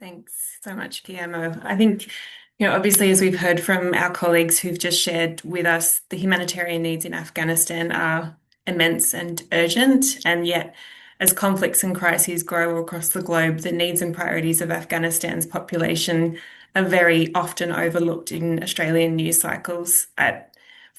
Thanks so much, Guillermo. I think, obviously, as we've heard from our colleagues who've just shared with us, the humanitarian needs in Afghanistan are immense and urgent. And yet, as conflicts and crises grow across the globe, the needs and priorities of Afghanistan's population are very often overlooked in Australian news cycles.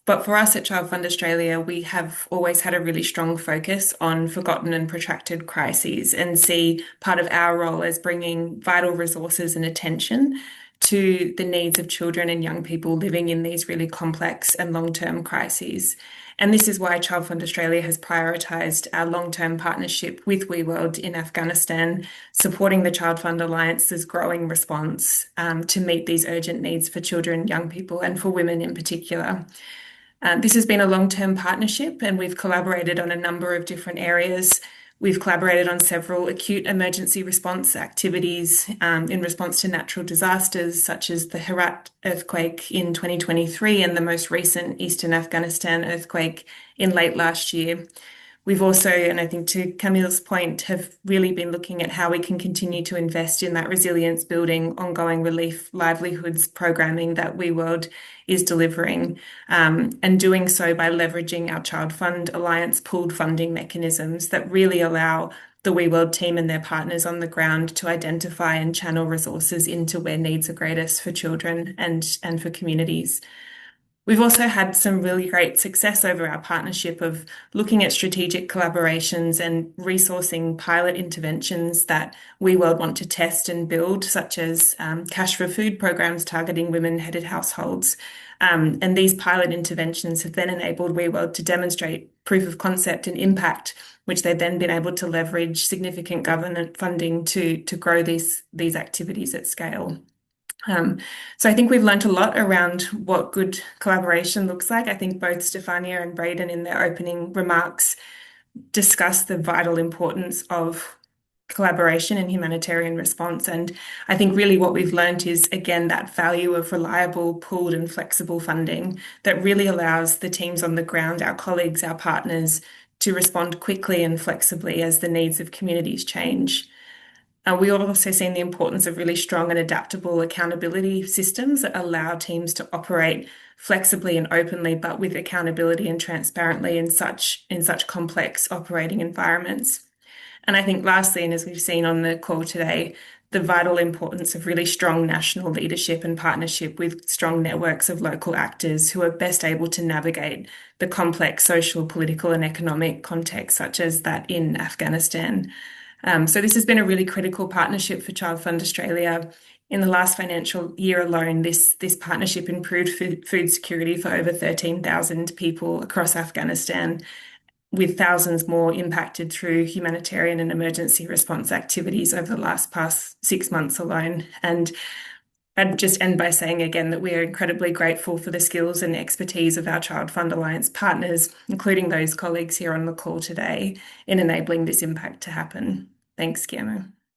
But for us at ChildFund Australia, we have always had a really strong focus on forgotten and protracted crises and see part of our role as bringing vital resources and attention to the needs of children and young people living in these really complex and long-term crises. And this is why ChildFund Australia has prioritised our long-term partnership with WeWorld in Afghanistan, supporting the ChildFund Alliance's growing response to meet these urgent needs for children, young people, and for women in particular. This has been a long-term partnership, and we've collaborated on a number of different areas. We've collaborated on several acute emergency response activities in response to natural disasters, such as the Herat earthquake in 2023 and the most recent Eastern Afghanistan earthquake in late last year. We've also, and I think to Camille's point, have really been looking at how we can continue to invest in that resilience building, ongoing relief livelihoods programming that WeWorld is delivering, and doing so by leveraging our ChildFund Alliance pooled funding mechanisms that really allow the WeWorld team and their partners on the ground to identify and channel resources into where needs are greatest for children and for communities. We've also had some really great success over our partnership of looking at strategic collaborations and resourcing pilot interventions that WeWorld want to test and build, such as cash for food programs targeting women-headed households. And these pilot interventions have then enabled WeWorld to demonstrate proof of concept and impact, which they've then been able to leverage significant government funding to grow these activities at scale. So I think we've learnt a lot around what good collaboration looks like. I think both Stefania and Braden in their opening remarks discussed the vital importance of collaboration and humanitarian response. And I think really what we've learnt is, again, that value of reliable, pooled and flexible funding that really allows the teams on the ground, our colleagues, our partners, to respond quickly and flexibly as the needs of communities change. We have also seen the importance of really strong and adaptable accountability systems that allow teams to operate flexibly and openly, but with accountability and transparently in such complex operating environments. And I think lastly, and as we've seen on the call today, the vital importance of really strong national leadership and partnership with strong networks of local actors who are best able to navigate the complex social, political and economic context such as that in Afghanistan. So this has been a really critical partnership for ChildFund Australia. In the last financial year alone, this partnership improved food security for over 13,000 people across Afghanistan, with thousands more impacted through humanitarian and emergency response activities over the past 6 months alone. And I'd just end by saying again that we are incredibly grateful for the skills and expertise of our ChildFund Alliance partners, including those colleagues here on the call today, in enabling this impact to happen. Thanks, Guillermo.